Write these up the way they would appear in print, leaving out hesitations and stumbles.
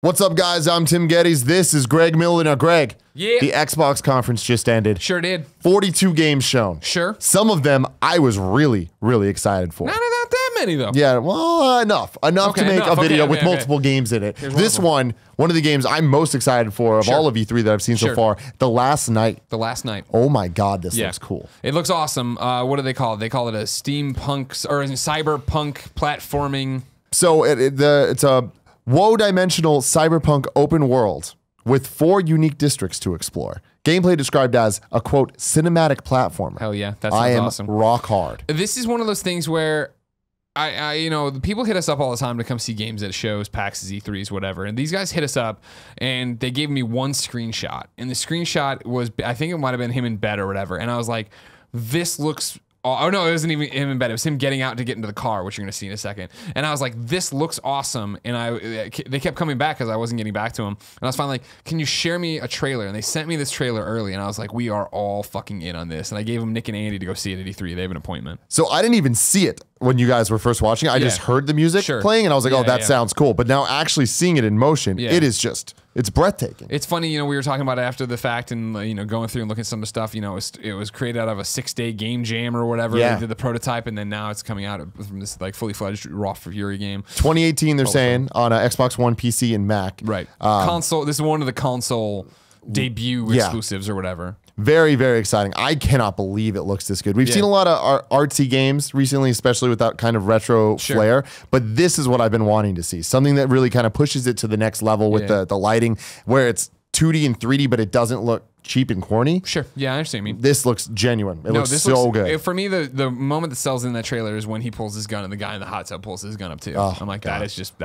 What's up, guys? I'm Tim Gettys. This is Greg Miller. Now, Greg, yeah, the Xbox conference just ended. Sure did. 42 games shown. Sure. Some of them I was really, really excited for. Not that many, though. Yeah, well, enough to make a video with multiple games in it. This one of the games I'm most excited for of all of E3 that I've seen so far, The Last Night. The Last Night. Oh my God, this looks cool. It looks awesome. What do they call it? They call it a steampunk or a cyberpunk platforming. So it's a woe-dimensional cyberpunk open world with 4 unique districts to explore. Gameplay described as a, quote, cinematic platformer. Hell yeah, that sounds awesome. Rock hard. This is one of those things where the people hit us up all the time to come see games at shows, PAX, E3s, whatever. And these guys hit us up and they gave me one screenshot. And the screenshot was, I think it might have been him in bed or whatever. And I was like, this looks... Oh, no, it wasn't even him in bed. It was him getting out to get into the car, which you're going to see in a second. And I was like, this looks awesome. And they kept coming back because I wasn't getting back to them. And I was finally like, can you share me a trailer? And they sent me this trailer early. And I was like, we are all fucking in on this. And I gave them Nick and Andy to go see it at E3. They have an appointment. So I didn't even see it when you guys were first watching it. I just heard the music playing and I was like, oh, that sounds cool. But now actually seeing it in motion, it is just... It's breathtaking. It's funny, we were talking about it after the fact and, going through and looking at some of the stuff, it was created out of a 6-day game jam or whatever. Yeah. They did the prototype and then now it's coming out from this like fully fledged Raw Fury game. 2018, they're saying, on a Xbox One, PC, and Mac. Right. Console. This is one of the console debut exclusives or whatever. Very, very exciting. I cannot believe it looks this good. We've seen a lot of artsy games recently, especially with that kind of retro flair, but this is what I've been wanting to see. Something that really kind of pushes it to the next level with the lighting, where it's 2D and 3D, but it doesn't look cheap and corny. Sure. Yeah, I understand what you mean. This looks genuine. It looks so good. For me, the moment that sells in that trailer is when he pulls his gun and the guy in the hot tub pulls his gun up too. Oh, I'm like, that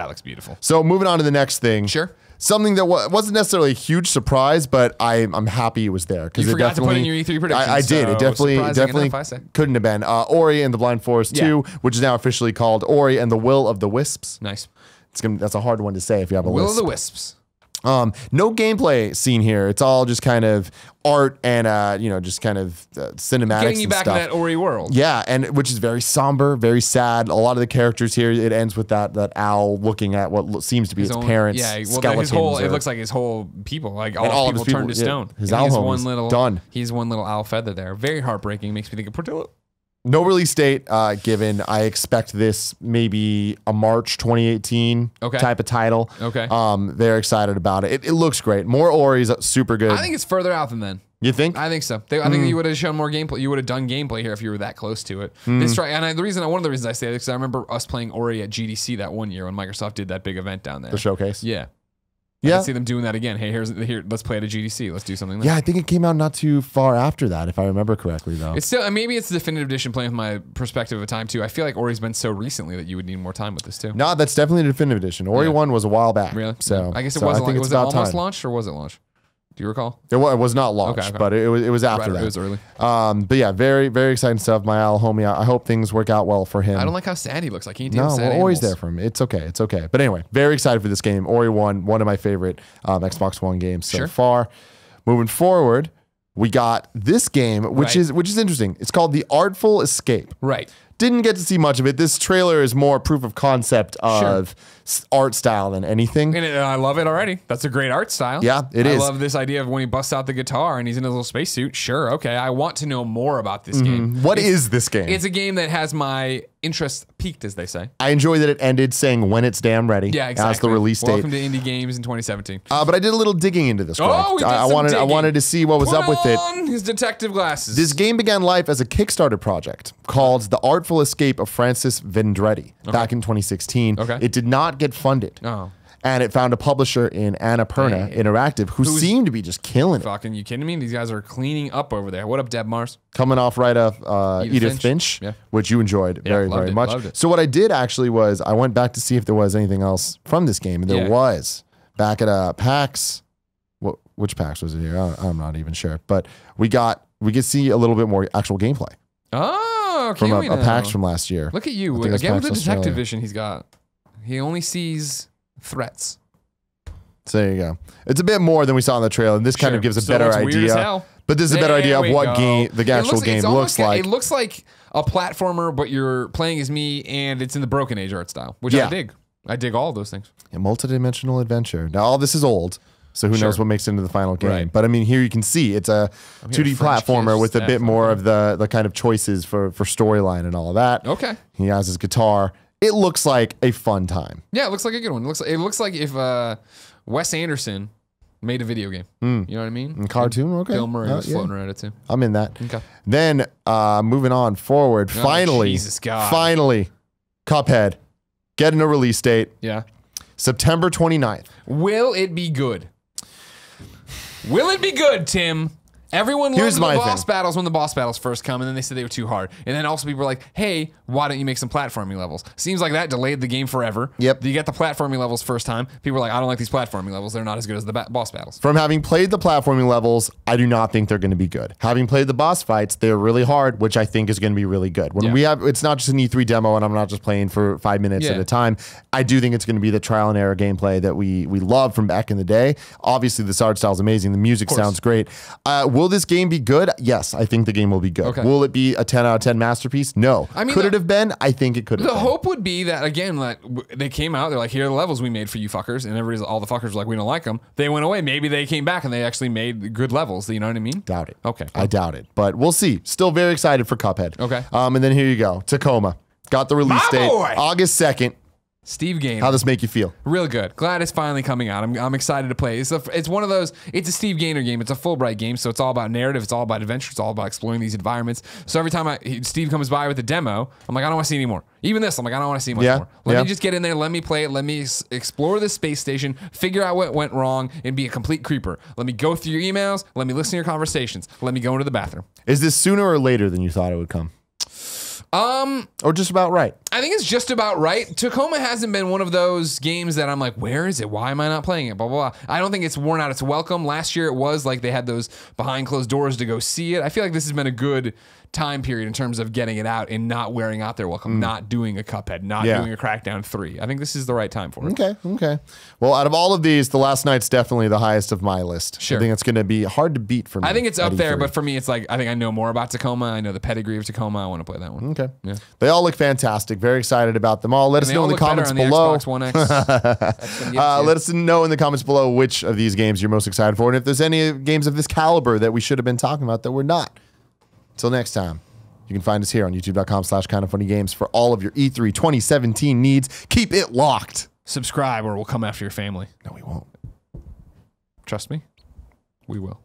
looks beautiful. So moving on to the next thing. Sure. Something that wasn't necessarily a huge surprise, but I'm happy it was there. You forgot to put in your E3 predictions. I did. It definitely couldn't have been. Ori and the Blind Forest 2, which is now officially called Ori and the Will of the Wisps. Nice. That's a hard one to say if you have a Will wisp. of the Wisps. No gameplay scene here. It's all just kind of art and just kind of cinematics. Getting you back in that Ori world. Yeah, and which is very somber, very sad. A lot of the characters here, it ends with that owl looking at what seems to be its parents. Yeah, well, it looks like his whole people, like all of his people turned to stone. His owl home is done. He's one little owl feather there. Very heartbreaking. Makes me think of Portillo. No release date given. I expect this maybe a March 2018 type of title. Okay. They're excited about it. It looks great. More Ori's super good. I think it's further out than then. You think? I think so. I think you would have shown more gameplay. You would have done gameplay here if you were that close to it. One of the reasons I say that is because I remember us playing Ori at GDC that one year when Microsoft did that big event down there. The showcase. Yeah. I can see them doing that again. Hey, here, let's play at a GDC. Let's do something. Yeah, I think it came out not too far after that, if I remember correctly, though. It's still maybe it's the definitive edition playing with my perspective of time too. I feel like Ori's been so recently that you would need more time with this too. No, that's definitely the definitive edition. Ori 1 was a while back. Really? So I guess it was. Was it almost launched or was it launched? Do you recall? It was not launched, but it was after that. It was early. But yeah, very, very exciting stuff. My owl homie, I hope things work out well for him. I don't like how sad he looks. Like he we're always there for him. It's okay. It's okay. But anyway, very excited for this game. Ori 1, one of my favorite Xbox One games so far. Moving forward, we got this game, which is interesting. It's called The Artful Escape. Right. Didn't get to see much of it. This trailer is more proof of concept of art style than anything. And I love it already. That's a great art style. Yeah, it is. I love this idea of when he busts out the guitar and he's in his little spacesuit. Sure, okay. I want to know more about this game. What is this game? It's a game that has my interest peaked, as they say. I enjoy that it ended saying when it's damn ready. Yeah, exactly. As the release date. Welcome to indie games in 2017. But I did a little digging into this. I wanted to see what was up with it. Put on his detective glasses. This game began life as a Kickstarter project called The Artful Escape of Francis Vendretti back in 2016. It did not get funded. And it found a publisher in Annapurna Interactive who seemed to be just killing it. Fucking, you kidding me? These guys are cleaning up over there. What up, Deb Mars? Coming off right off Edith Finch, which you enjoyed very much. So what I did actually was I went back to see if there was anything else from this game, and there was. Back at PAX. Which PAX was it here? I'm not even sure. But we could see a little bit more actual gameplay. Oh, from a PAX from last year. Look at you. Again with the detective vision he's got. He only sees threats. So there you go. It's a bit more than we saw in the trailer, and this kind of gives a better idea. But this is a better idea of what the actual game looks like. It looks like a platformer, but you're playing as me, and it's in the Broken Age art style, which I dig. I dig all of those things. A multidimensional adventure. Now, all this is old, so who knows what makes it into the final game. Right. But I mean, here you can see it's a 2D platformer with a bit more of the kind of choices for storyline and all of that. Okay. He has his guitar. It looks like a fun time. Yeah, it looks like a good one. It looks like if Wes Anderson made a video game. You know what I mean? And cartoon, okay. Bill Murray was floating around it too. I'm in that. Okay. Then moving on forward, finally, Cuphead getting a release date. Yeah. September 29th. Will it be good? Will it be good, Tim? Everyone loves the boss battles when the boss battles first come, and then they said they were too hard. And then also people were like, hey, why don't you make some platforming levels? Seems like that delayed the game forever. Yep. You get the platforming levels first time. People were like, I don't like these platforming levels. They're not as good as the boss battles. From having played the platforming levels, I do not think they're going to be good. Having played the boss fights, they're really hard, which I think is going to be really good. When we have, it's not just an E3 demo, and I'm not just playing for 5 minutes at a time. I do think it's going to be the trial and error gameplay that we love from back in the day. Obviously, this art style is amazing. The music sounds great. Will this game be good? Yes, I think the game will be good. Okay. Will it be a 10 out of 10 masterpiece? No. I mean, could it have been? I think it could have been. The hope would be that, again, like, they came out, they're like, here are the levels we made for you fuckers, and all the fuckers were like, we don't like them. They went away. Maybe they came back and they actually made good levels. You know what I mean? Doubt it. Okay. I doubt it, but we'll see. Still very excited for Cuphead. Okay. And then here you go. Tacoma. Got the release date. August 2nd. Steve Gaynor. How does this make you feel? Real good. Glad it's finally coming out. I'm excited to play. It's one of those, it's a Steve Gaynor game. It's a Fulbright game, so it's all about narrative. It's all about adventure. It's all about exploring these environments. So every time Steve comes by with a demo, I'm like, I don't want to see any more. Even this, I'm like, I don't want to see much more. Let me just get in there. Let me play it. Let me explore this space station, figure out what went wrong, and be a complete creeper. Let me go through your emails. Let me listen to your conversations. Let me go into the bathroom. Is this sooner or later than you thought it would come? Or just about right? I think it's just about right. Tacoma hasn't been one of those games that I'm like, where is it? Why am I not playing it? Blah, blah, blah. I don't think it's worn out its welcome. Last year it was like they had those behind closed doors to go see it. I feel like this has been a good time period in terms of getting it out and not wearing out their welcome, not doing a Cuphead, not doing a Crackdown 3. I think this is the right time for it. Okay. Well, out of all of these, The Last Night's definitely the highest of my list. Sure. I think it's going to be hard to beat for me. I think it's up there, but for me, it's like, I think I know more about Tacoma. I know the pedigree of Tacoma. I want to play that one. Okay. Yeah. They all look fantastic. Very excited about them all. Let us know in the comments below. Xbox One X. Let us know in the comments below which of these games you're most excited for, and if there's any games of this caliber that we should have been talking about that we're not. Until next time. You can find us here on youtube.com/kindoffunnygames for all of your E3 2017 needs. Keep it locked. Subscribe or we'll come after your family. No, we won't. Trust me, we will.